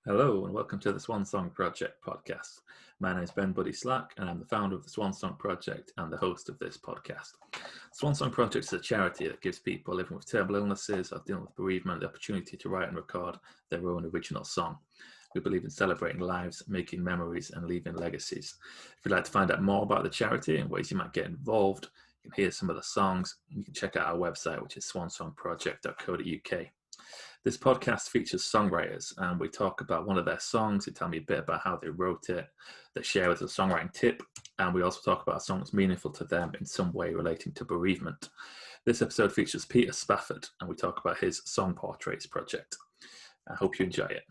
Hello and welcome to the Swan Song Project Podcast. My name is Ben Buddy Slack and I'm the founder of the Swan Song Project and the host of this podcast. Swan Song Project is a charity that gives people living with terrible illnesses or dealing with bereavement the opportunity to write and record their own original song. We believe in celebrating lives, making memories and leaving legacies. If you'd like to find out more about the charity and ways you might get involved, you can hear some of the songs. You can check out our website, which is swansongproject.co.uk. This podcast features songwriters and we talk about one of their songs. They tell me a bit about how they wrote it. They share with us a songwriting tip. And we also talk about a song that's meaningful to them in some way relating to bereavement. This episode features Peter Spafford and we talk about his Song Portraits project. I hope you enjoy it.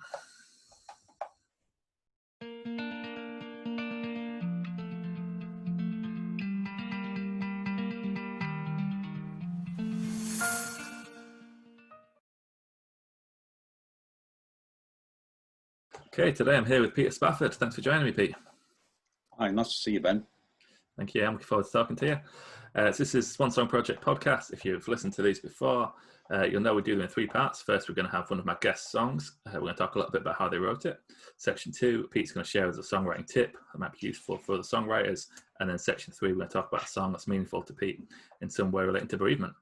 Okay, today I'm here with Peter Spafford. Thanks for joining me, Pete. Hi, nice to see you, Ben. Thank you. I'm looking forward to talking to you. So this is Swan Song Project Podcast. If you've listened to these before, you'll know we do them in three parts. First, we're going to have one of my guest songs. We're going to talk a little bit about how they wrote it. Section 2, Pete's going to share us a songwriting tip that might be useful for the songwriters. And then Section 3, we're going to talk about a song that's meaningful to Pete in some way relating to bereavement.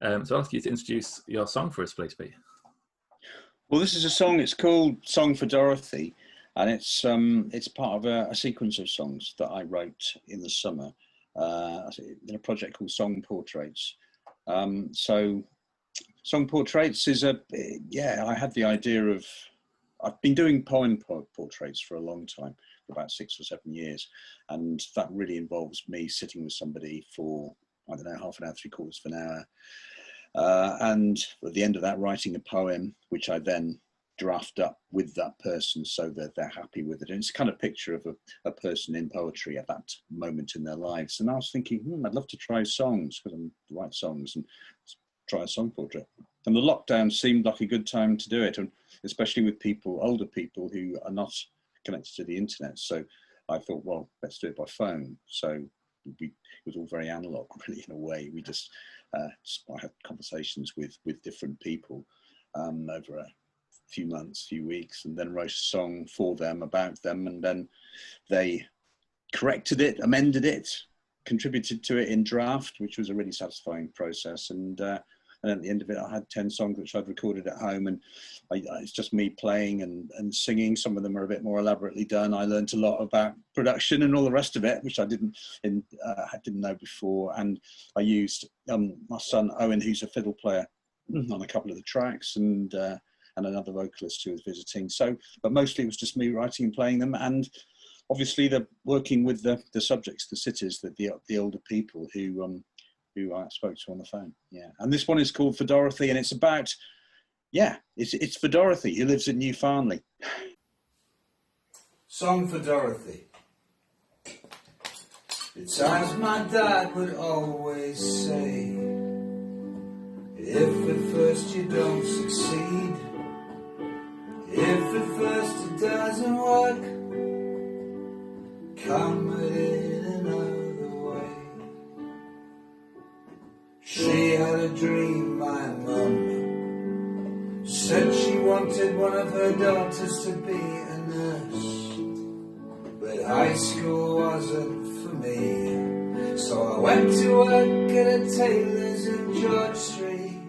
So I'll ask you to introduce your song for us, please, Pete. Well, this is a song. It's called "Song for Dorothy," and it's part of a sequence of songs that I wrote in the summer in a project called Song Portraits. So, Song Portraits is I had the idea of. I've been doing poem portraits for a long time, for about 6 or 7 years, and that really involves me sitting with somebody for, I don't know, half an hour, 3/4 of an hour. And at the end of that, writing a poem, which I then draft up with that person so that they're happy with it. And it's a kind of picture of a person in poetry at that moment in their lives. And I was thinking, I'd love to try songs, because I write songs, and try a song portrait. And the lockdown seemed like a good time to do it, and especially with older people who are not connected to the internet. So I thought, well, let's do it by phone. So it was all very analog, really, in a way. We just I had conversations with different people over a few months, few weeks, and then wrote a song for them, about them, and then they corrected it, amended it, contributed to it in draft, which was a really satisfying process. And at the end of it, I had 10 songs which I'd recorded at home, and it's just me playing and singing. Some of them are a bit more elaborately done. I learned a lot about production and all the rest of it, which I didn't know before. And I used my son Owen, who's a fiddle player, on a couple of the tracks, and another vocalist who was visiting. But mostly it was just me writing and playing them, and obviously working with the subjects, the sitters, the older people who I spoke to on the phone. Yeah. And this one is called For Dorothy, and it's about, it's for Dorothy, who lives in Newfoundland. Song for Dorothy. It's as my dad would always say, if at first you don't succeed, if at first it doesn't work, come at it another way. She had a dream, my mum said she wanted one of her daughters to be a nurse, but high school wasn't for me. So I went to work at a tailor's in George Street,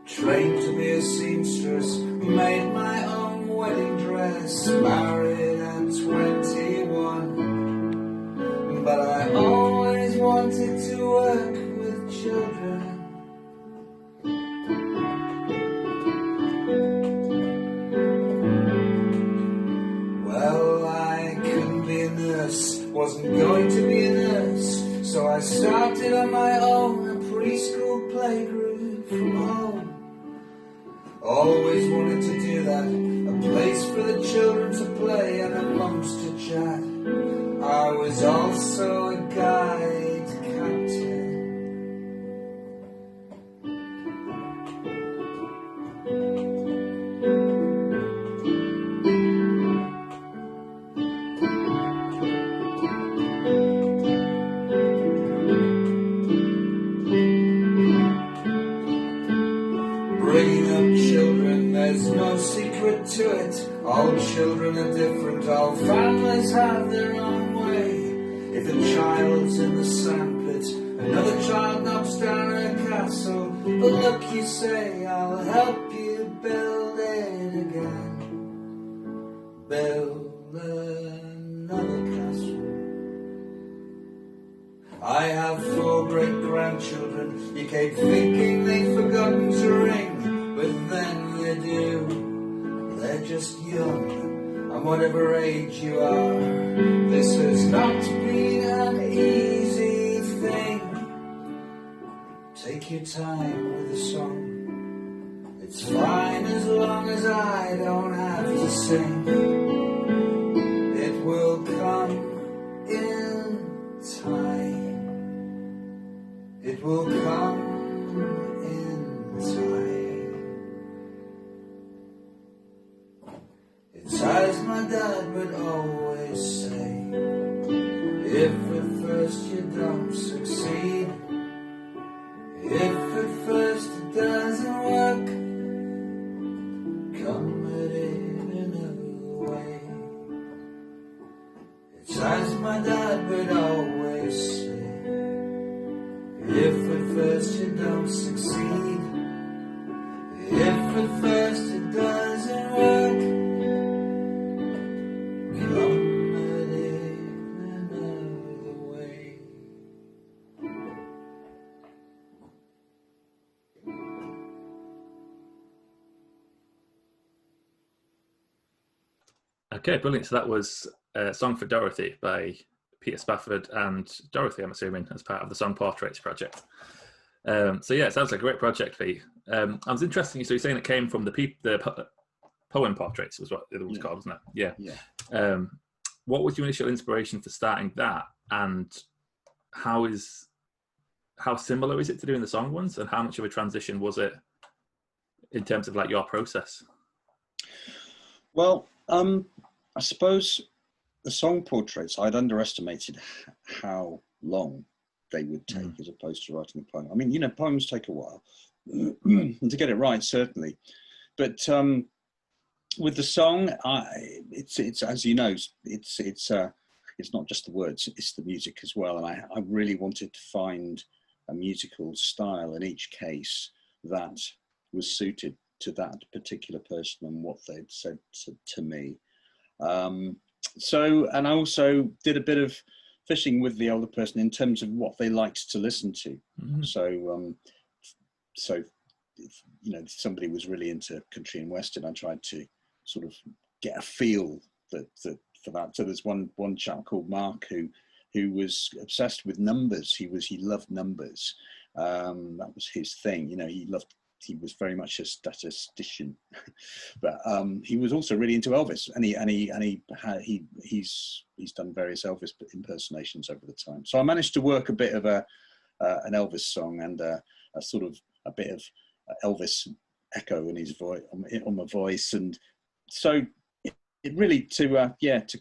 trained to be a seamstress, made my own wedding dress, married at 21, but I always wanted to work with children. Well, I couldn't be a nurse, wasn't going to be a nurse, so I started on my own a preschool playgroup from home. Always wanted to do that, a place for the children to play and the mums to chat. I was also a guide captain. to it. All children are different, all families have their own way. If a child's in the sandpit, another child knocks down a castle. But look, you say, I'll help you build it again. Build another castle. I have 4 great-grandchildren. You keep thinking they've forgotten to ring, but then they do. They're just young, and whatever age you are, this has not been an easy thing. Take your time with the song. It's fine as long as I don't have to sing. It will come in time. It will come in time. It's as my dad would always say, if at first you don't succeed, if at first it doesn't work, come at it another way. It's as my dad would always say, if at first you don't succeed, if at first it doesn't work, come at it another way. Okay, brilliant. So that was a Song for Dorothy by Peter Spafford and Dorothy, I'm assuming, as part of the Song Portraits project. So yeah, it sounds like a great project for you. I was interested, so you're saying it came from the poem portraits was what the other one's called, wasn't it? Yeah. What was your initial inspiration for starting that, and how similar is it to doing the song ones, and how much of a transition was it in terms of like your process? Well, I suppose the song portraits, I'd underestimated how long they would take as opposed to writing a poem. I mean, poems take a while and to get it right, certainly. But with the song, it's as you know, it's not just the words, it's the music as well. And I really wanted to find a musical style in each case that was suited to that particular person and what they'd said to me. And I also did a bit of fishing with the older person in terms of what they liked to listen to. So if somebody was really into country and western, I tried to sort of get a feel that for that. So there's one chap called Mark who was obsessed with numbers. He loved numbers. That was his thing. He was very much a statistician, but he was also really into Elvis, and he's done various Elvis impersonations over the time. So I managed to work a bit of an Elvis song and a bit of Elvis echo in his voice, on my voice, and so it really to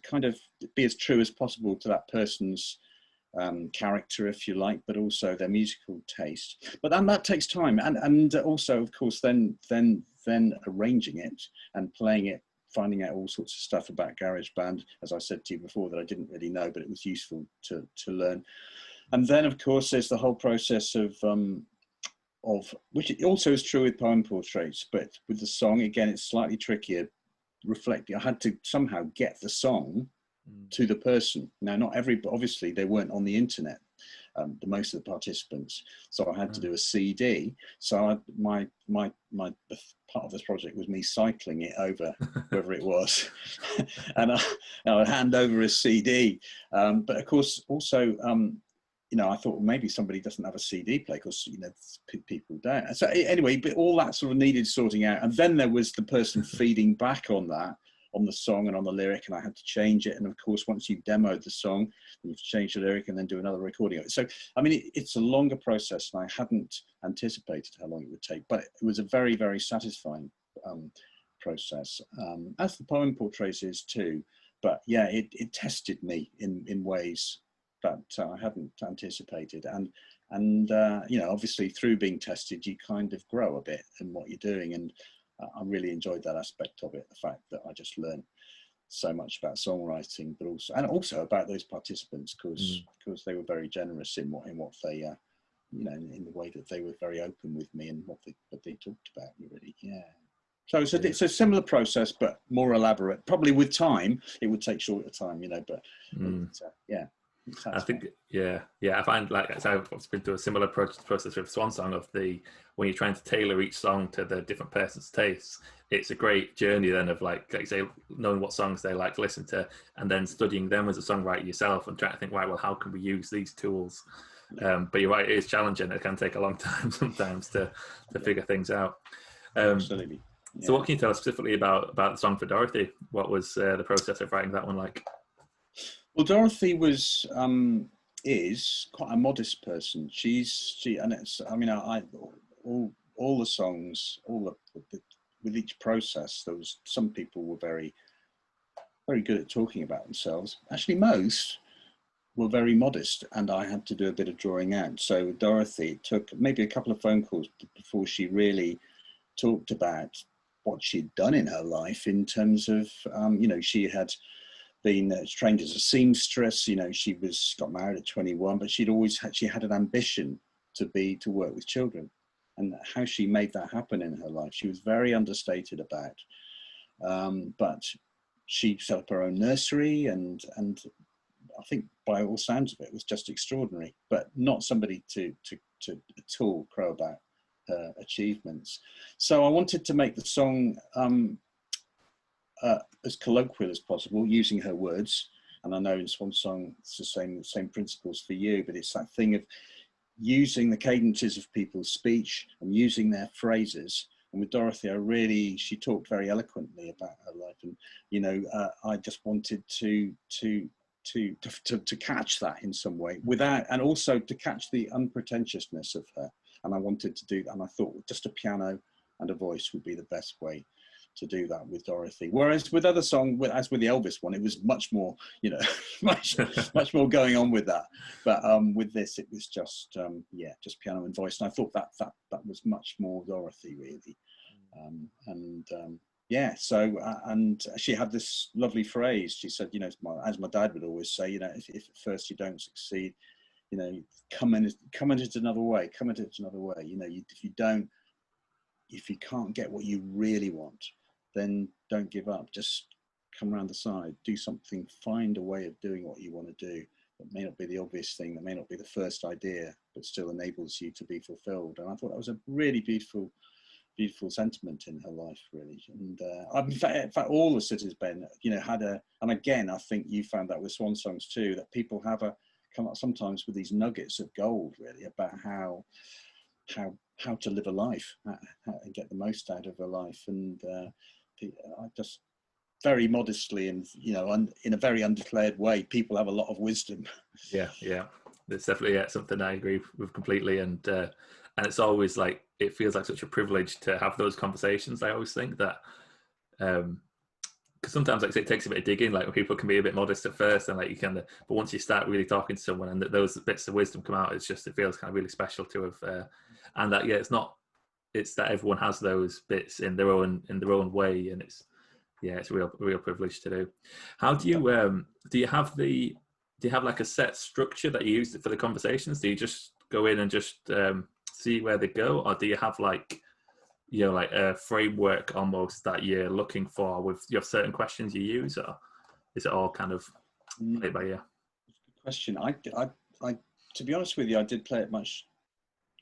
kind of be as true as possible to that person's character, if you like, but also their musical taste. But then that takes time, and also, of course, then arranging it and playing it, finding out all sorts of stuff about GarageBand, as I said to you before, that I didn't really know, but it was useful to learn. And then, of course, there's the whole process of which also is true with poem portraits, but with the song, again, it's slightly trickier. I had to somehow get the song to the person. Now, not everybody, obviously, they weren't on the internet, most of the participants. So I had to do a CD. So my part of this project was me cycling it over wherever it was, and I would hand over a CD. But of course, also, I thought, well, maybe somebody doesn't have a CD player, because people don't. So anyway, but all that sort of needed sorting out, and then there was the person feeding back on that, on the song and on the lyric, and I had to change it. And of course, once you've demoed the song, you have to change the lyric and then do another recording of it. So, I mean, it's a longer process, and I hadn't anticipated how long it would take, but it was a very, very satisfying process, as the poem portraits is too. But yeah, it tested me in ways that I hadn't anticipated. And obviously through being tested, you kind of grow a bit in what you're doing. And I really enjoyed that aspect of it. The fact that I just learned so much about songwriting, but also about those participants, because they were very generous in what they in the way that they were very open with me and what they talked about, really. Yeah. So it's a similar process, but more elaborate. Probably with time, it would take shorter time, but yeah. I think, I find, like, I've been through a similar process with Swan Song when you're trying to tailor each song to the different person's tastes. It's a great journey then of like say, knowing what songs they like to listen to, and then studying them as a songwriter yourself and trying to think, right, well, how can we use these tools? But you're right, it is challenging. It can take a long time sometimes to figure things out. Absolutely. Yeah. So what can you tell us specifically about the song for Dorothy? What was the process of writing that one like? Well, Dorothy is quite a modest person. All the songs, with each process, there was some people were very, very good at talking about themselves. Actually, most were very modest, and I had to do a bit of drawing out. So Dorothy, it took maybe a couple of phone calls before she really talked about what she'd done in her life in terms of, she had been trained as a seamstress. She got married at 21, but she had an ambition to work with children, and how she made that happen in her life, she was very understated about. But she set up her own nursery, and I think by all sounds of it was just extraordinary, but not somebody to at all crow about her achievements. So I wanted to make the song as colloquial as possible, using her words. And I know in Swan Song it's the same principles for you, but it's that thing of using the cadences of people's speech and using their phrases. And with Dorothy, she talked very eloquently about her life, and I just wanted to catch that in some way, and also to catch the unpretentiousness of her. And I wanted to do that, and I thought just a piano and a voice would be the best way to do that with Dorothy. Whereas with other songs, as with the Elvis one, it was much more, much more going on with that. But with this, it was just piano and voice. And I thought that was much more Dorothy, really. And she had this lovely phrase. She said, as my dad would always say, if at first you don't succeed, come at it another way. If you can't get what you really want, then don't give up. Just come around the side, do something, find a way of doing what you want to do. That may not be the obvious thing, that may not be the first idea, but still enables you to be fulfilled. And I thought that was a really beautiful sentiment in her life, really. And in fact, all the cities, Ben, and again, I think you found that with Swan Songs too, that people come up sometimes with these nuggets of gold, really, about how to live a life, how to get the most out of a life. And I just very modestly and in a very undeclared way, people have a lot of wisdom. Yeah, it's definitely something I agree with completely. And it's always like, it feels like such a privilege to have those conversations. I always think that because sometimes, like, it takes a bit of digging, like, when people can be a bit modest at first, and like but once you start really talking to someone and those bits of wisdom come out, it feels kind of really special to have. And that, it's that everyone has those bits in their own way, and it's a real privilege to do. How do you do you have like a set structure that you use for the conversations? Do you just go in and just see where they go, or do you have like a framework almost that you're looking for with your certain questions you use, or is it all kind of played by ear? Good question. I to be honest with you, I did play it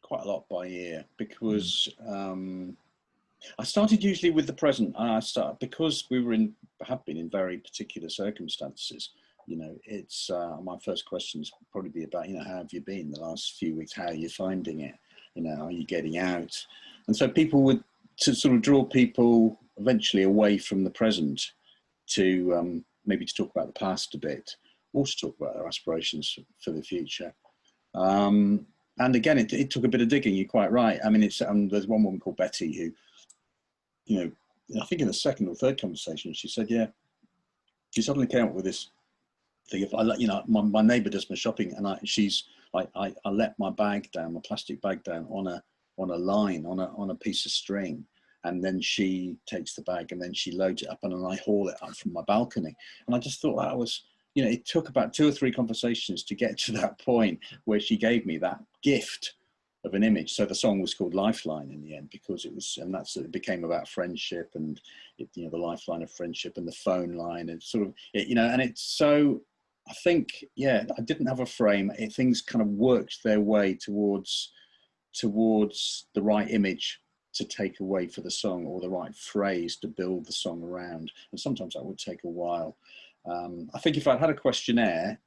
quite a lot by ear, because I started usually with the present. Because we have been in very particular circumstances. It's my first questions would probably be about how have you been the last few weeks? How are you finding it? Are you getting out? And so people would, to sort of draw people eventually away from the present to maybe to talk about the past a bit, or to talk about their aspirations for the future. And again, it took a bit of digging. You're quite right. I mean, there's one woman called Betty who, I think in the second or third conversation, she said, she suddenly came up with this thing. If I let my neighbour does my shopping, and I let my bag down, my plastic bag down on a line, on a piece of string, and then she takes the bag and then she loads it up and then I haul it up from my balcony. And I just thought that was, you know, it took about 2 or 3 conversations to get to that point where she gave me that gift of an image. So the song was called Lifeline in the end, because it was, and that's, it became about friendship and it, you know, the lifeline of friendship and the phone line and sort of, it, you know, and it's so, I think, yeah, I didn't have a frame. Things kind of worked their way towards the right image to take away for the song, or the right phrase to build the song around. And sometimes that would take a while. I think if I'd had a questionnaire,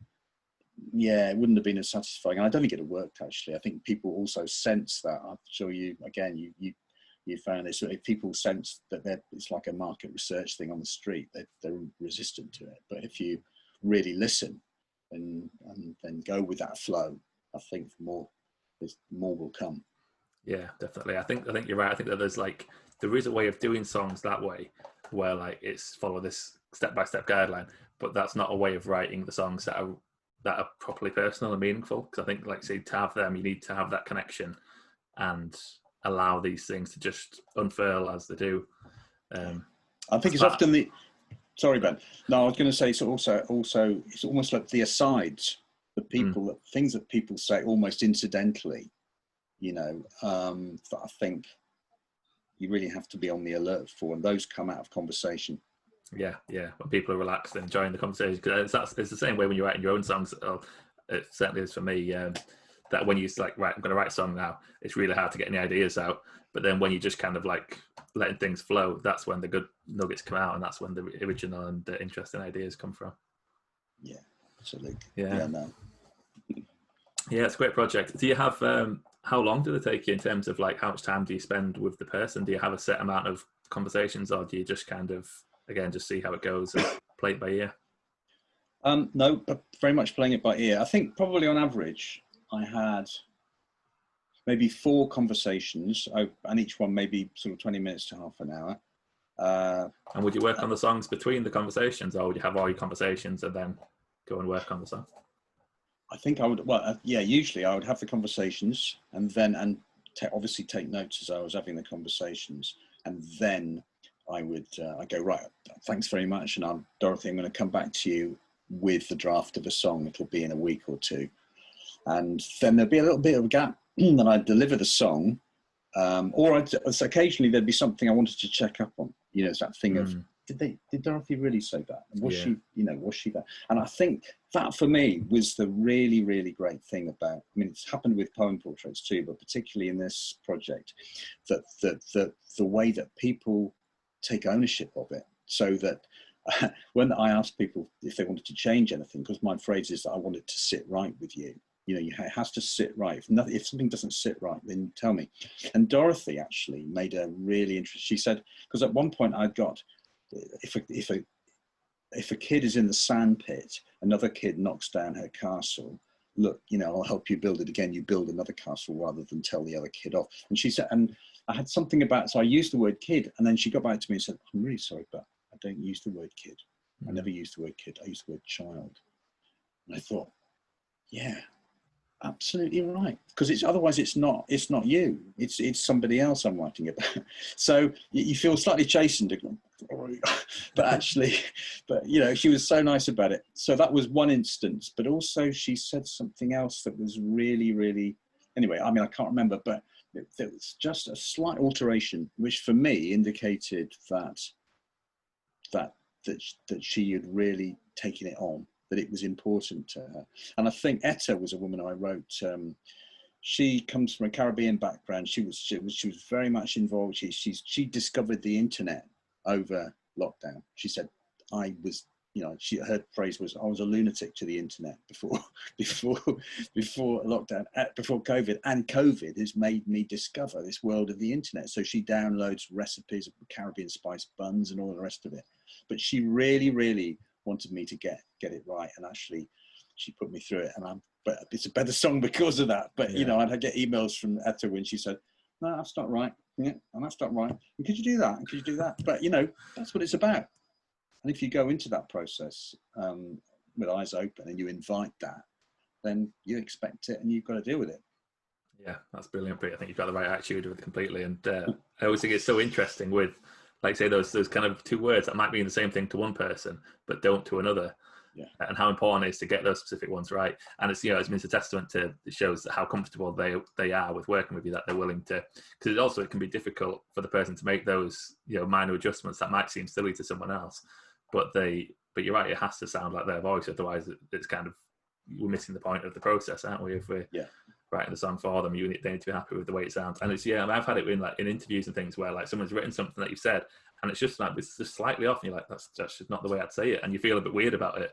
yeah, it wouldn't have been as satisfying. And I don't think it would have worked, actually. I think people also sense that. I'm sure you, again, you found this. If people sense that it's like a market research thing on the street, they're resistant to it. But if you really listen and then go with that flow, I think more will come. Yeah, definitely. I think you're right. I think that there is a way of doing songs that way, where like it's follow this step-by-step guideline, but that's not a way of writing the songs that are properly personal and meaningful. Because I think, like, say, to have them, you need to have that connection and allow these things to just unfurl as they do. I think it's often the. Sorry, Ben. No, I was going to say it's also it's almost like the asides, the people, things that people say almost incidentally. You know, that I think you really have to be on the alert for, and those come out of conversation. Yeah. When people are relaxed and enjoying the conversation, because it's the same way when you're writing your own songs. It certainly is for me. That when you like, right, I'm going to write a song now, it's really hard to get any ideas out. But then when you just kind of like letting things flow, that's when the good nuggets come out, and that's when the original and the interesting ideas come from. Yeah, absolutely. Yeah, no. Yeah, it's a great project. Do you have? How long did it take you in terms of like how much time do you spend with the person? Do you have a set amount of conversations, or do you just kind of, again, just see how it goes and play it by ear? No, but very much playing it by ear. I think probably on average, I had maybe 4 conversations, and each one maybe sort of 20 minutes to half an hour. And would you work on the songs between the conversations, or would you have all your conversations and then go and work on the song? I think I would, usually I would have the conversations and then, obviously take notes as I was having the conversations. And then I would, I go, right, thanks very much. And Dorothy, I'm going to come back to you with the draft of a song. It'll be in a week or 2. And then there'll be a little bit of a gap. Then I'd deliver the song. Or occasionally there'd be something I wanted to check up on. You know, it's that thing of, did Dorothy really say that? And was she that? And I think that for me was the really, really great thing about, I mean, it's happened with poem portraits too, but particularly in this project, that the way that people take ownership of it. So that when I asked people if they wanted to change anything, because my phrase is that I want it to sit right with you. You know, it has to sit right. If something doesn't sit right, then tell me. And Dorothy made a really interesting, she said, because at one point I'd got, if a kid is in the sand pit, another kid knocks down her castle, look, you know, I'll help you build it again. You build another castle rather than tell the other kid off. And she said, and I had something about, so I used the word kid, and then she got back to me and said, I'm really sorry, but I don't use the word kid. I never use the word kid. I use the word child. And I thought, yeah, absolutely right, because otherwise it's not you, it's somebody else I'm writing about. So you feel slightly chastened, but you know, she was so nice about it. So that was one instance, but also she said something else that was really, really, anyway, I mean, I can't remember, but there was just a slight alteration which for me indicated that she had really taken it on, that it was important to her. And I think Etta was a woman I wrote. She comes from a Caribbean background. She was very much involved. She discovered the internet over lockdown. She said, I was, you know, her phrase was, I was a lunatic to the internet before lockdown, before COVID, and COVID has made me discover this world of the internet. So she downloads recipes of Caribbean spice buns and all the rest of it. But she really, really wanted me to get it right, and actually she put me through it, but it's a better song because of that. But you know, I'd get emails from Etta when she said, no, that's not right, and that's not right, and could you do that, and could you do that? But you know, that's what it's about. And if you go into that process with eyes open and you invite that, then you expect it and you've got to deal with it. Yeah, that's brilliant, Pete. I think you've got the right attitude with it completely. And I always think it's so interesting with, like, say, those kind of two words that might mean the same thing to one person, but don't to another. Yeah. And how important it is to get those specific ones right. And it's, you know, it's a testament to, it shows how comfortable they are with working with you, that they're willing to, because also it can be difficult for the person to make those, you know, minor adjustments that might seem silly to someone else, but you're right, it has to sound like their voice, otherwise it's kind of, we're missing the point of the process, aren't we? If we're writing the song for them, they need to be happy with the way it sounds. And it's, I've had it in interviews and things where, like, someone's written something that you've said and it's just like, it's just slightly off, and you're like, that's just not the way I'd say it, and you feel a bit weird about it.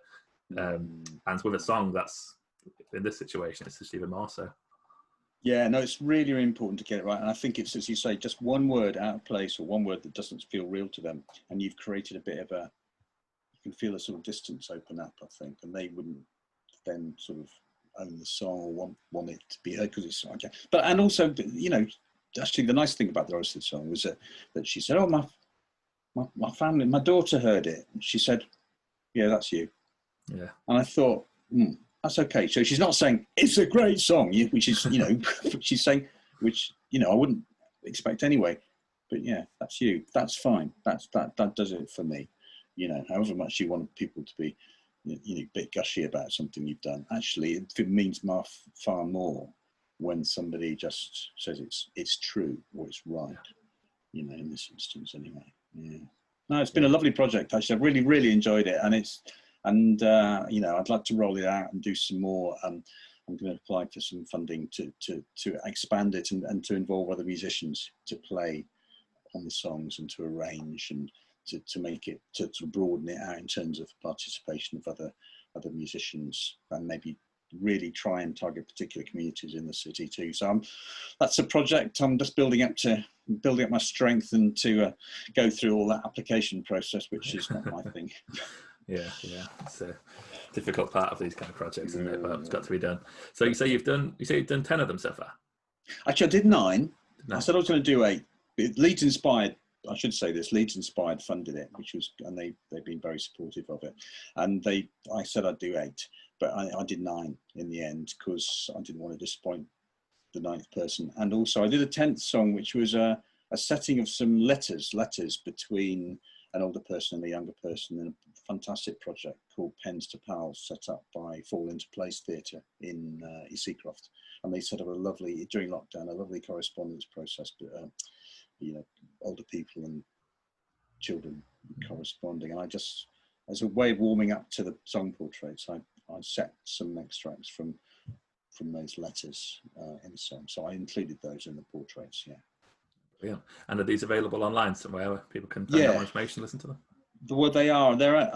And with a song, that's, in this situation, it's just even more so. Yeah, no, it's really, really important to get it right. And I think it's, as you say, just one word out of place or one word that doesn't feel real to them, and you've created a bit of you can feel a sort of distance open up, I think, and they wouldn't then sort of own the song or want it to be heard because it's okay. But, and also, you know, actually the nice thing about the rest of the song was that she said, oh, my family, my daughter heard it. And she said, yeah, that's you. Yeah. And I thought, that's okay. So she's not saying it's a great song, which is, you know, she's saying, which, you know, I wouldn't expect anyway. But yeah, that's you. That's fine. That does it for me. You know, however much you want people to be, you know, a bit gushy about something you've done. Actually, it means far more when somebody just says it's true or it's right. You know, in this instance, anyway. Yeah. No, it's been a lovely project. Actually, I've really, really enjoyed it, and you know, I'd like to roll it out and do some more. I'm going to apply for some funding to expand it and to involve other musicians to play on the songs and to arrange and to make it, to broaden it out in terms of participation of other musicians, and maybe really try and target particular communities in the city too. So that's a project I'm just building up my strength and to go through all that application process, which is not my thing. Yeah, it's a difficult part of these kind of projects, isn't it? But it's got to be done. So you say you've done 10 of them so far? Actually, I did 9. I said I was going to do 8. Leeds Inspired, I should say this, Leeds Inspired funded it, and they've been very supportive of it. And I said I'd do 8, but I did 9 in the end because I didn't want to disappoint the 9th person. And also I did a 10th song, which was a setting of some letters between an older person and a younger person in a fantastic project called Pens to Pals, set up by Fall Into Place Theatre in Seacroft. And they set up during lockdown, a lovely correspondence process, you know, older people and children corresponding. And I just, as a way of warming up to the song portraits, I set some extracts from those letters in the song. So I included those in the portraits, yeah. Yeah. And are these available online somewhere where people can find out more information, listen to them? Well, they are. They're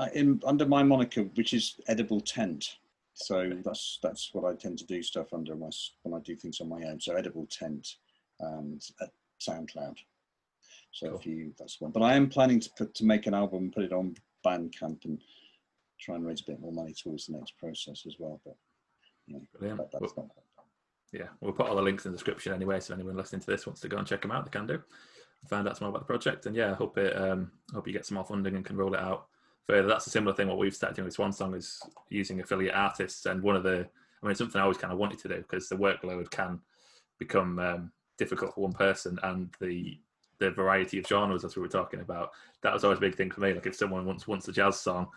under my moniker, which is Edible Tent. So that's what I tend to do stuff under when I do things on my own. So Edible Tent at SoundCloud. So cool. That's one. But I am planning to make an album and put it on Bandcamp and try and raise a bit more money towards the next process as well. But you know, that's not quite done. Yeah, we'll put all the links in the description anyway, so if anyone listening to this wants to go and check them out, they can do. Find out some more about the project, and yeah, I hope you get some more funding and can roll it out further. That's a similar thing what we've started doing with Swan Song, is using affiliate artists. And it's something I always kind of wanted to do, because the workload can become difficult for one person, and the variety of genres, as we were talking about, that was always a big thing for me. Like if someone wants a jazz song,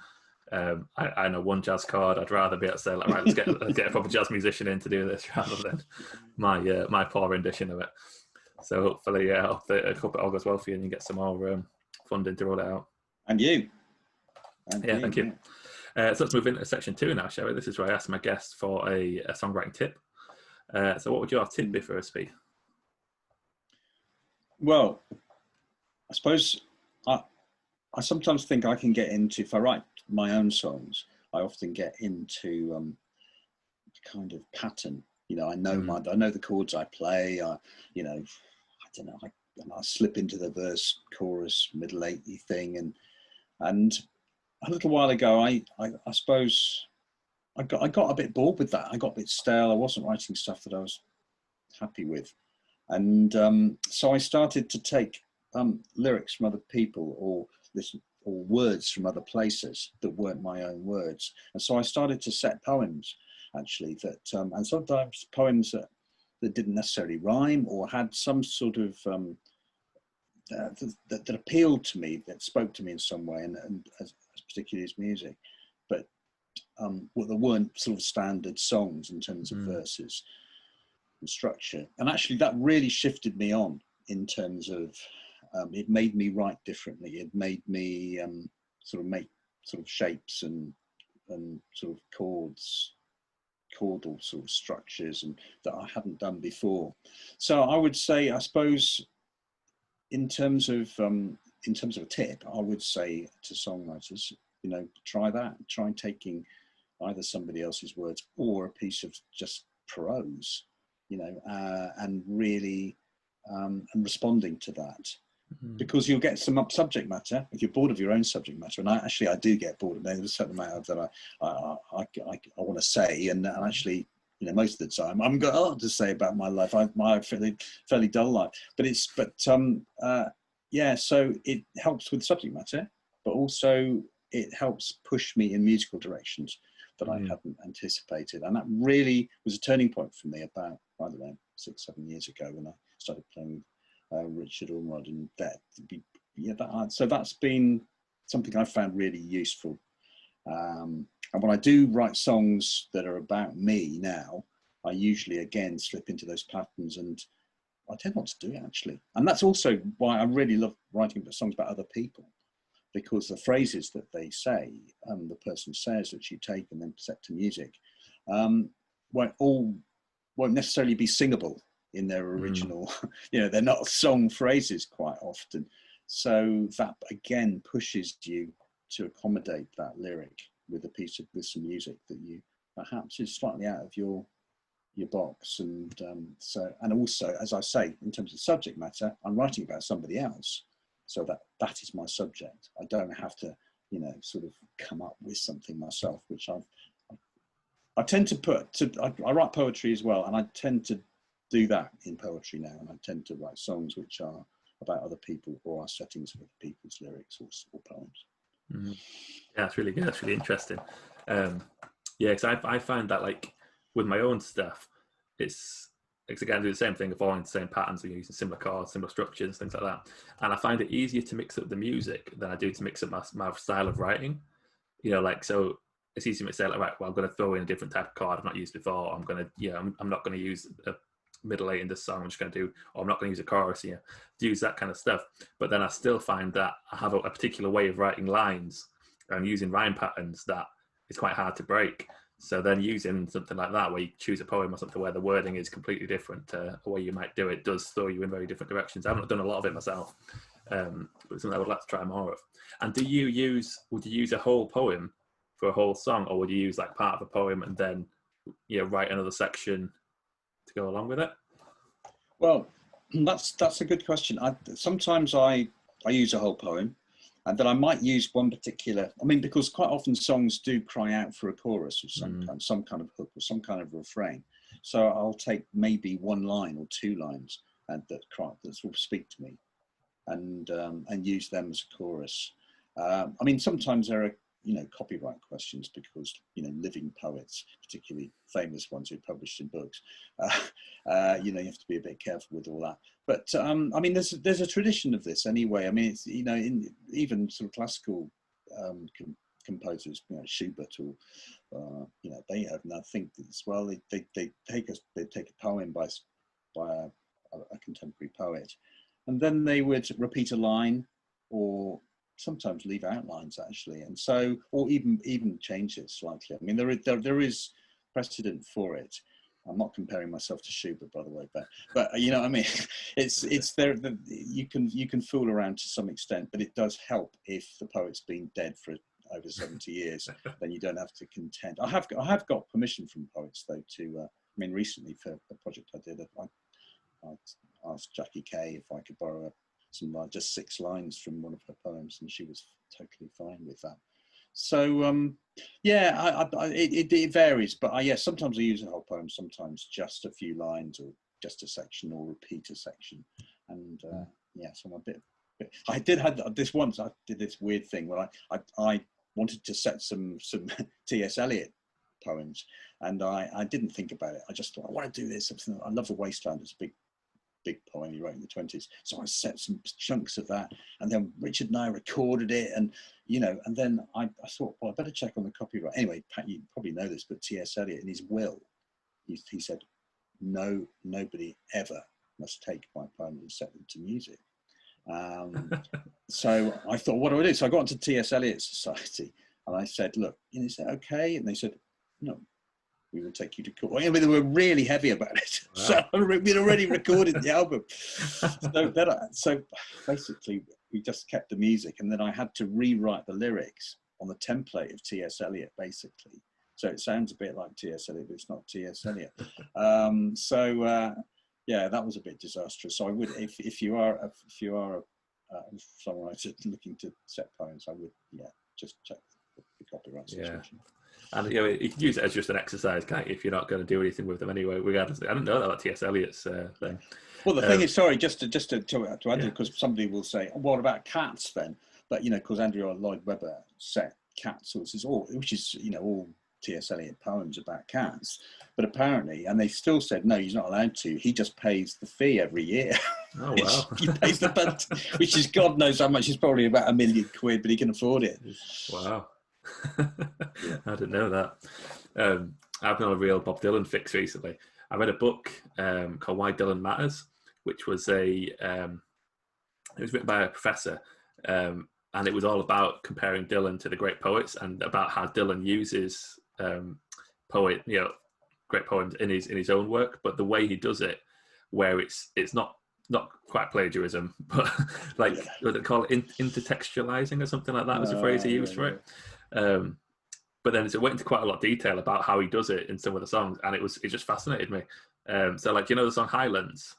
I know one jazz chord, I'd rather be able to say, like, right, let's get a proper jazz musician in to do this, rather than my poor rendition of it. So hopefully, I hope it all goes well for you and you get some more funding to roll it out. And you. Thank you. So let's move into section 2 now, shall we? This is where I ask my guests for a songwriting tip. So what would your tip be for us, Pete? Well, I suppose I sometimes think I can get into, if I write my own songs, I often get into kind of pattern. You know, I know the chords I play. I don't know. I slip into the verse, chorus, middle eighty thing, and a little while ago, I suppose I got a bit bored with that. I got a bit stale. I wasn't writing stuff that I was happy with, and so I started to take lyrics from other people or words from other places that weren't my own words, and so I started to set poems, actually, that and sometimes poems that that didn't necessarily rhyme or had some sort of that appealed to me, that spoke to me in some way, and as particularly as music. But well, there weren't sort of standard songs in terms of verses and structure. And actually that really shifted me on in terms of, it made me write differently. It made me sort of make sort of shapes and sort of chordal sort of structures and that I hadn't done before. So I would say, I suppose, in terms of a tip, I would say to songwriters, you know, try taking either somebody else's words or a piece of just prose, you know, and really and responding to that. Because you'll get some subject matter if you're bored of your own subject matter, and I do get bored of it. There's a certain amount that I want to say, and actually, you know, most of the time I haven't got a lot to say about my life. My fairly dull life, yeah. So it helps with subject matter, but also it helps push me in musical directions that I hadn't anticipated, and that really was a turning point for me about, I don't know, 6-7 years ago when I started playing Richard Ormerod, and so that's been something I found really useful. And when I do write songs that are about me now, I usually again slip into those patterns, and I tend not to do it actually. And that's also why I really love writing songs about other people, because the phrases that they say, the person says, which you take and then set to music, won't necessarily be singable in their original, you know, they're not song phrases quite often. So that again pushes you to accommodate that lyric with with some music that you perhaps is slightly out of your box. And and also, as I say, in terms of subject matter, I'm writing about somebody else, so that is my subject. I don't have to, you know, sort of come up with something myself, which I tend to I write poetry as well, and I tend to do that in poetry now, and I tend to write songs which are about other people or are settings of other people's lyrics or poems. Yeah, it's really good. It's really interesting. Yeah, because I find that, like, with my own stuff, it's again, I do the same thing, following the same patterns, and using similar chords, similar structures, things like that. And I find it easier to mix up the music than I do to mix up my style of writing. You know, like, so it's easy to say, like, right, well, I'm going to throw in a different type of chord I've not used before. I'm going to, you know, I'm not going to use a middle eight in this song. I'm just going to do, or I'm not going to use a chorus here. Use that kind of stuff. But then I still find that I have a particular way of writing lines and using rhyme patterns that is quite hard to break. So then using something like that, where you choose a poem or something where the wording is completely different to the way you might do it, does throw you in very different directions. I haven't done a lot of it myself, but it's something I would like to try more of. And would you use a whole poem for a whole song, or would you use like part of a poem and then, you know, write another section to go along with it? Well, that's a good question. Sometimes I use a whole poem, and then I might use one particular, I mean, because quite often songs do cry out for a chorus of some kind of hook or some kind of refrain. So I'll take maybe one line or two lines that sort of speak to me, and use them as a chorus. I mean, sometimes there are, you know, copyright questions, because, you know, living poets, particularly famous ones who published in books, you know, you have to be a bit careful with all that. But I mean, there's a tradition of this anyway. I mean, it's, you know, in even sort of classical composers, you know, Schubert or you know, Beethoven, I think as well, they take a poem by a contemporary poet, and then they would repeat a line, or sometimes leave out lines actually, and so, or even change it slightly. I mean, there is precedent for it. I'm not comparing myself to Schubert, by the way, but you know what I mean. It's there. You can fool around to some extent, but it does help if the poet's been dead for over 70 years. Then you don't have to contend. I have got permission from poets though to. I mean, recently for a project I did, I asked Jackie Kay if I could borrow just 6 lines from one of her poems, and she was totally fine with that. So yeah, it varies, but yeah, sometimes I use a whole poem, sometimes just a few lines, or just a section, or repeat a section. And yeah, so I'm a bit I did have this once. I did this weird thing where I wanted to set some T.S. Eliot poems, and I didn't think about it. I just thought, I want to do this. I love The Wasteland. It's a big poem he wrote in the 1920s. So I set some chunks of that, and then Richard and I recorded it, and and then I thought, well, I better check on the copyright. Anyway, Pat, you probably know this, but T.S. Eliot, in his will, he said, nobody ever must take my poems and set them to music. So I thought, what do I do? So I got into T.S. Eliot Society, and I said, look, is that okay? And they said, no, we will take you to court. I mean, they were really heavy about it. Wow. So we'd already recorded the album. So basically, we just kept the music, and then I had to rewrite the lyrics on the template of T.S. Eliot, basically. So it sounds a bit like T.S. Eliot, but it's not T.S. Eliot. Yeah, that was a bit disastrous. So I would, if you are a songwriter looking to set poems, I would, just check the copyright situation. Yeah. And you can use it as just an exercise, can't you, if you're not going to do anything with them anyway, regardless. I didn't know that about T.S. Eliot's thing. Well, the thing is, sorry, just to add, because somebody will say, what about cats then? But, because Andrew Lloyd Webber set Cats, so it's all, which is, all T.S. Eliot poems about cats. But apparently, and they still said, no, he's not allowed to. He just pays the fee every year. Oh, wow. He pays the penalty, which is, God knows how much. It's probably about £1 million, but he can afford it. Wow. I didn't know that. I've been on a real Bob Dylan fix recently. I read a book called Why Dylan Matters, which was it was written by a professor, and it was all about comparing Dylan to the great poets and about how Dylan uses great poems in his own work, but the way he does it, where it's not quite plagiarism, but what they call it, intertextualizing or something like that was the phrase he used for it. But then it went into quite a lot of detail about how he does it in some of the songs, and it just fascinated me. So the song Highlands.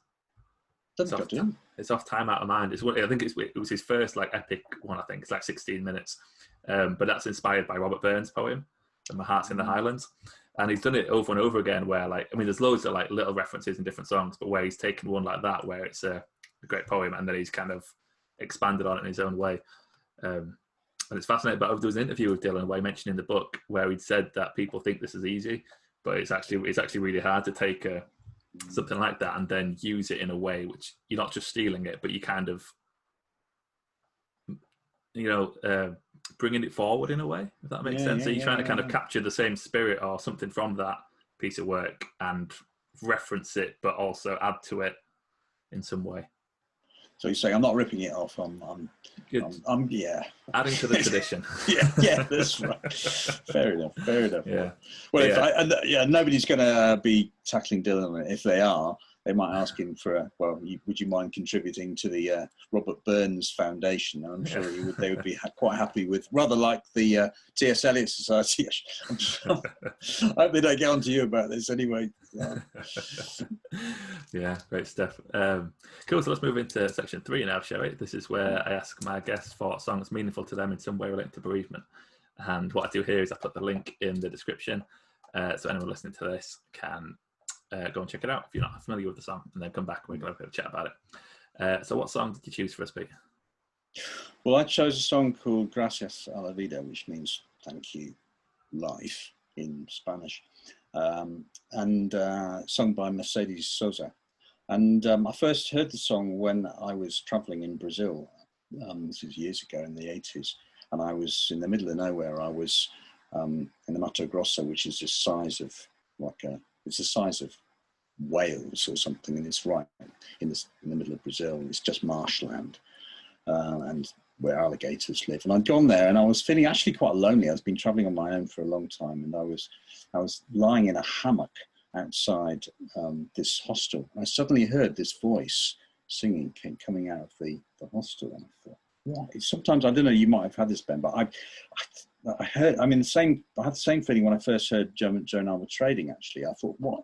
It's off Time Out of Mind. I think it was his first epic one. I think it's 16 minutes, but that's inspired by Robert Burns' poem, "My Heart's in the Highlands," and he's done it over and over again. Where there's loads of little references in different songs, but where he's taken one like that, where it's a great poem, and then he's kind of expanded on it in his own way. And it's fascinating. But there was an interview with Dylan where he mentioned in the book where he'd said that people think this is easy, but it's actually really hard to take something like that and then use it in a way which you're not just stealing it, but you kind of bringing it forward in a way, if that makes sense. So you're trying to kind of capture the same spirit or something from that piece of work and reference it, but also add to it in some way. So you're saying I'm not ripping it off. I'm adding to the tradition. yeah, that's right. Fair enough. Yeah. Well, nobody's going to be tackling Dylan on it. If they are, they might ask him for would you mind contributing to the Robert Burns Foundation? And I'm sure they would be quite happy with, rather like the T.S. Eliot Society. I hope they don't get on to you about this anyway. Yeah, great stuff. Cool, so let's move into section 3 now, shall we? This is where I ask my guests for a song that's meaningful to them in some way related to bereavement. And what I do here is I put the link in the description, so anyone listening to this can go and check it out if you're not familiar with the song, and then come back and we can have a chat about it. So what song did you choose for us, Pete? Well, I chose a song called Gracias a la Vida, which means thank you, life, in Spanish, and sung by Mercedes Sosa. And I first heard the song when I was traveling in Brazil. This was years ago in the 80s, and I was in the middle of nowhere. I was in the Mato Grosso, which is the size of it's the size of Wales or something, and it's right in the middle of Brazil. It's just marshland, and where alligators live. And I'd gone there, and I was feeling actually quite lonely. I've been traveling on my own for a long time, and I was lying in a hammock outside this hostel. And I suddenly heard this voice singing coming out of the hostel, and I thought, what? Sometimes, I don't know, you might have had this, Ben, but I had the same feeling when I first heard Joan Alma Trading, actually. I thought, what?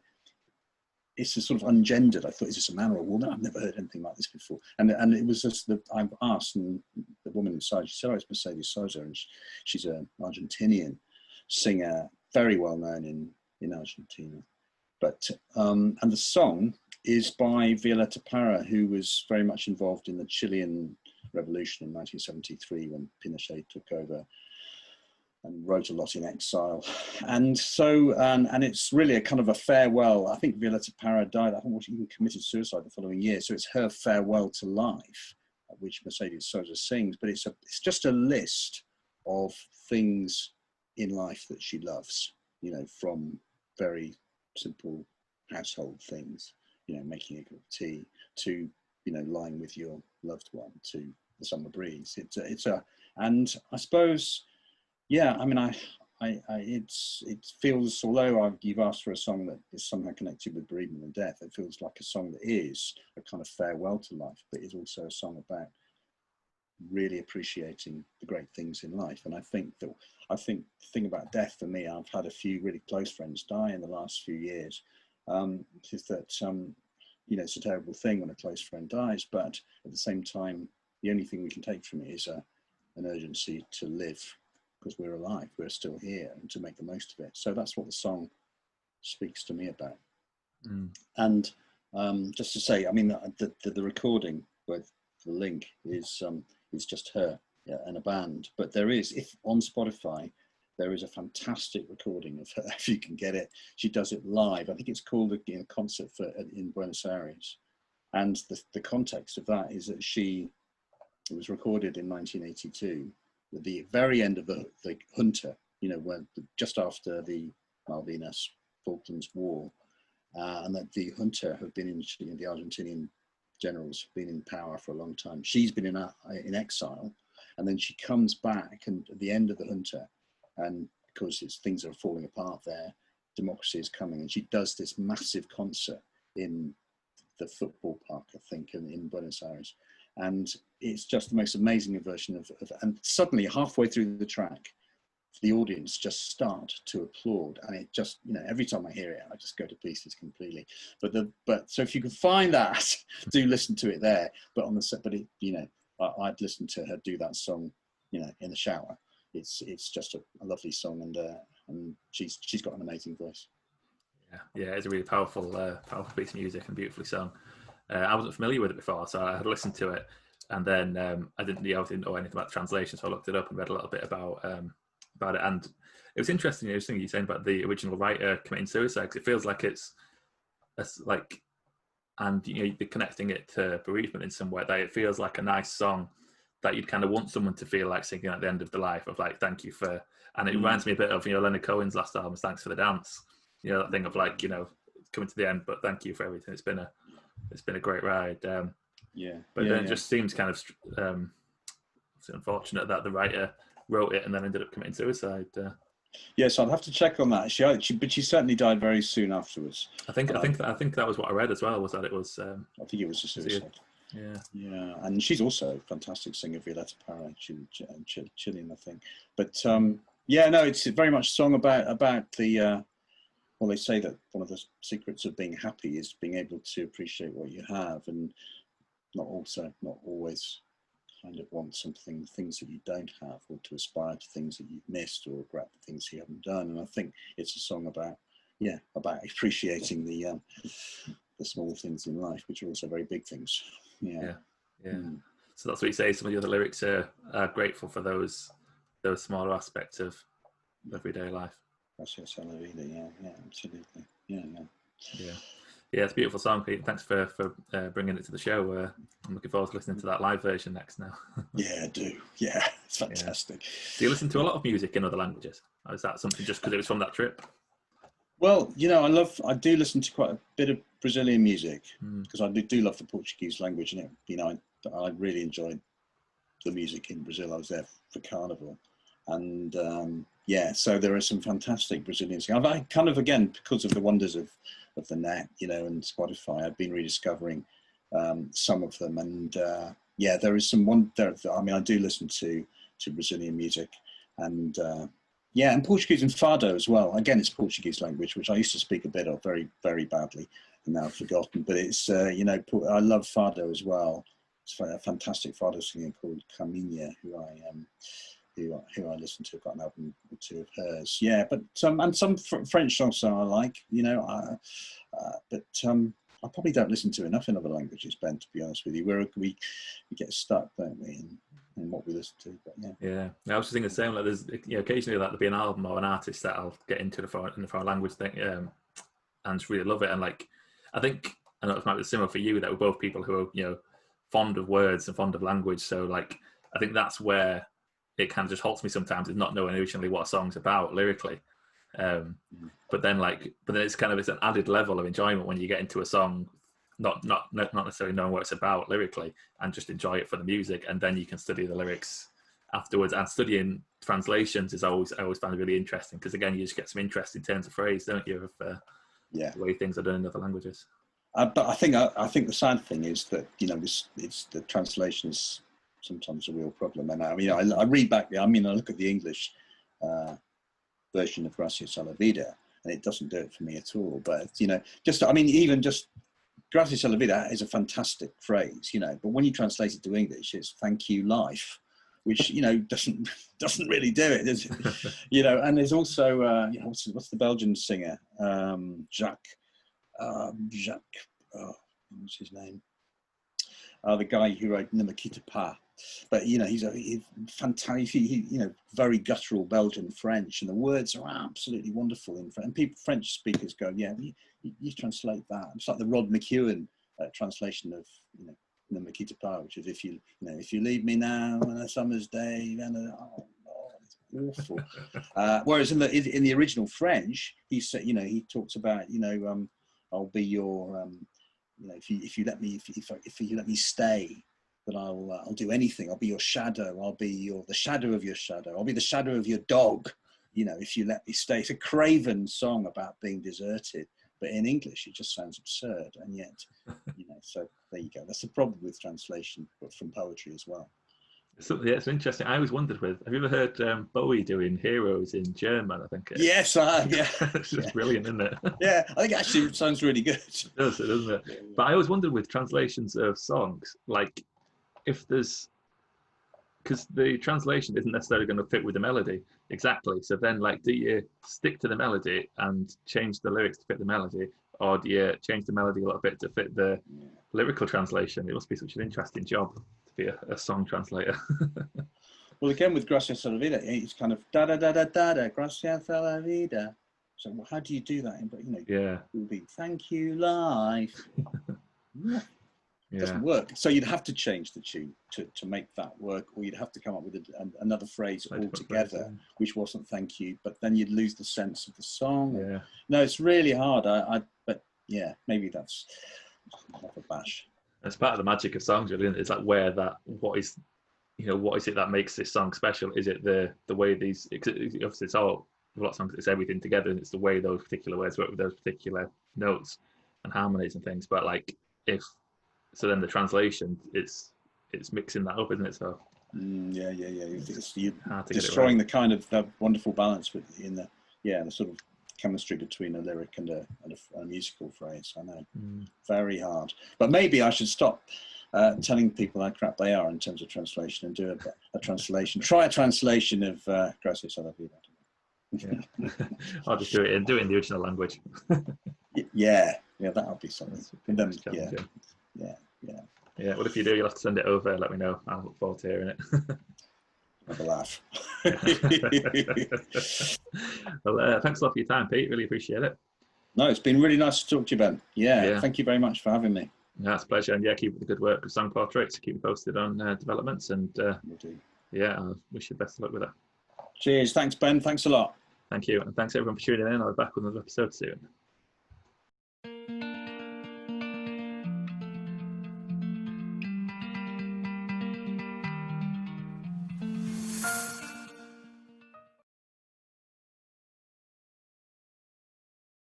It's a sort of ungendered. I thought, is this a man or a woman? I've never heard anything like this before. And it was just that I've asked, and the woman inside, she said, oh, it's Mercedes Sosa, and she's an Argentinian singer, very well known in Argentina. But and the song is by Violeta Parra, who was very much involved in the Chilean revolution in 1973 when Pinochet took over and wrote a lot in exile. And so, and it's really a kind of a farewell. I think Violetta Parra died, I think she even committed suicide the following year. So it's her farewell to life, which Mercedes Sosa sings, but it's just a list of things in life that she loves, you know, from very simple household things, you know, making a cup of tea, to, you know, lying with your loved one, to the summer breeze. And I suppose, yeah, I mean, it feels, although you've asked for a song that is somehow connected with bereavement and death, it feels like a song that is a kind of farewell to life, but is also a song about really appreciating the great things in life. And I think the thing about death for me, I've had a few really close friends die in the last few years, is that, you know, it's a terrible thing when a close friend dies, but at the same time, the only thing we can take from it is an urgency to live, because we're alive, we're still here, and to make the most of it. So that's what the song speaks to me about. And just to say, I mean, the recording with the link is just her and a band, but there is, if on Spotify, there is a fantastic recording of her, if you can get it. She does it live. I think it's called a concert in Buenos Aires. And the context of that is that it was recorded in 1982, at the very end of the junta, you know, when just after the Malvinas Falklands War, and that the junta have been the Argentinian generals have been in power for a long time. She's been in exile, and then she comes back, and at the end of the junta, and because things are falling apart there, democracy is coming, and she does this massive concert in the football park, I think, in Buenos Aires. And it's just the most amazing version of and suddenly halfway through the track, the audience just start to applaud, and it just, you know, every time I hear it, I just go to pieces completely. But so if you can find that, do listen to it there. But on the set, but it, you know, I'd listen to her do that song, you know, in the shower. It's just a lovely song, and she's got an amazing voice. Yeah, it's a really powerful piece of music and beautifully sung. I wasn't familiar with it before, so I had listened to it, and then I didn't know anything about the translation, so I looked it up and read a little bit about it. And it was interesting, you saying about the original writer committing suicide, because it feels like it's like, and you know, you're connecting it to bereavement in some way. That it feels like a nice song that you'd kind of want someone to feel like singing at the end of the life, of like, thank you for. And it reminds me a bit of, you know, Leonard Cohen's last album, Thanks for the Dance. You know, that thing of like, you know, coming to the end, but thank you for everything. It's been a great ride. Then it just seems kind of it's unfortunate that the writer wrote it and then ended up committing suicide. Yes, I'd have to check on that. But she certainly died very soon afterwards. I think that was what I read as well. Was that it was? I think it was a suicide. Yeah, and she's also a fantastic singer, Violetta Parra, Chilean, I think. But it's very much a song about the. Well, they say that one of the secrets of being happy is being able to appreciate what you have, and not always kind of want things that you don't have, or to aspire to things that you've missed, or regret the things you haven't done. And I think it's a song about appreciating the small things in life, which are also very big things. Yeah. So that's what you say. Some of the other lyrics are grateful for those smaller aspects of everyday life. Gracias a la vida. Yeah, absolutely. Yeah. Yeah, it's a beautiful song, Pete. Thanks for bringing it to the show. I'm looking forward to listening to that live version next now. Yeah, I do. Yeah, it's fantastic. Do you listen to a lot of music in other languages? Or is that something just because it was from that trip? Well, you know, I do listen to quite a bit of Brazilian music, because I do love the Portuguese language, and you know, I really enjoyed the music in Brazil. I was there for Carnival, and so there are some fantastic Brazilian singers. I kind of, again, because of the wonders of the net, you know, and Spotify, I've been rediscovering some of them, and there is some one there. I mean, I do listen to Brazilian music, and and Portuguese and Fado as well. Again, it's Portuguese language, which I used to speak a bit of, very, very badly, and now I've forgotten. But it's you know, I love Fado as well. It's a fantastic Fado singer called Caminha, who I listen to. I've got an album or two of hers. Yeah, but and some French songs I like, you know. But I probably don't listen to enough in other languages, Ben, to be honest with you. We get stuck, don't we? in what we listen to. But yeah, I was just thinking the same. Like, there's occasionally like there'll be an album or an artist that I'll get into in the foreign language thing, and just really love it. And like, I think I know it might be similar for you that we're both people who are fond of words and fond of language. So like, I think that's where it kind of just halts me sometimes, is not knowing originally what a song's about lyrically. But then it's an added level of enjoyment when you get into a song, not necessarily knowing what it's about lyrically, and just enjoy it for the music, and then you can study the lyrics afterwards. And studying translations is I always found it really interesting, because again, you just get some interesting turns of phrase, don't you, of the way things are done in other languages. But I think the sad thing is that it's the translation is sometimes a real problem. And I mean, I read back I look at the English version of Gracias a la Vida, and it doesn't do it for me at all. But even just Gracias a la Vida is a fantastic phrase, but when you translate it to English, it's thank you life, which doesn't really do it, does it? And there's also what's the Belgian singer, Jacques, what's his name? The guy who wrote Ne me quitte pas. But he's fantastic, very guttural Belgian French, and the words are absolutely wonderful in French. And French speakers go, you translate that. It's like the Rod McEwen translation of Ne me quitte pas, which is if you leave me now on a summer's day, then it's awful. Whereas in the original French, he said, he talks about, I'll be your, if you let me stay, then I'll do anything. I'll be your shadow. I'll be the shadow of your shadow. I'll be the shadow of your dog. If you let me stay. It's a craven song about being deserted, but in English it just sounds absurd. And yet, so there you go. That's the problem with translation, but from poetry as well. So it's interesting. I always wondered have you ever heard Bowie doing Heroes in German? I think. Yes, yeah. It's just brilliant, isn't it? Yeah, I think actually it sounds really good. It does, doesn't it? But I always wondered with translations of songs, like if there's, because the translation isn't necessarily going to fit with the melody exactly. So then, like, do you stick to the melody and change the lyrics to fit the melody, or do you change the melody a little bit to fit the lyrical translation? It must be such an interesting job to be a song translator. Well, again, with Gracias a la Vida, it's kind of da da da da da da, Gracias a la Vida. So how do you do that? It would be thank you life. It doesn't work. So you'd have to change the tune to make that work, or you'd have to come up with another phrase altogether, which wasn't thank you, but then you'd lose the sense of the song. Yeah. No, it's really hard. But maybe that's not a bash. It's part of the magic of songs, really, isn't it? It's like what is it that makes this song special? Is it the way these, obviously it's all, a lot of songs, it's everything together, and it's the way those particular words work with those particular notes and harmonies and things. But like, so then the translation, it's mixing that up, isn't it? So you're destroying the kind of wonderful balance in the sort of chemistry between a lyric and a musical phrase. I know, very hard. But maybe I should stop telling people how crap they are in terms of translation and do a translation. Try a translation of Gracias a la Vida. Yeah. I'll just do it in the original language. Yeah, that'll be something. Yeah. Well, if you do, you'll have to send it over. Let me know. I'll look forward to hearing it. Have a laugh. Well, thanks a lot for your time, Pete. Really appreciate it. No, it's been really nice to talk to you, Ben. Yeah. Thank you very much for having me. Yeah, it's a pleasure. And keep up the good work with Song Portraits. Keep me posted on developments. And I wish you best of luck with that. Cheers. Thanks, Ben. Thanks a lot. Thank you. And thanks everyone for tuning in. I'll be back with another episode soon.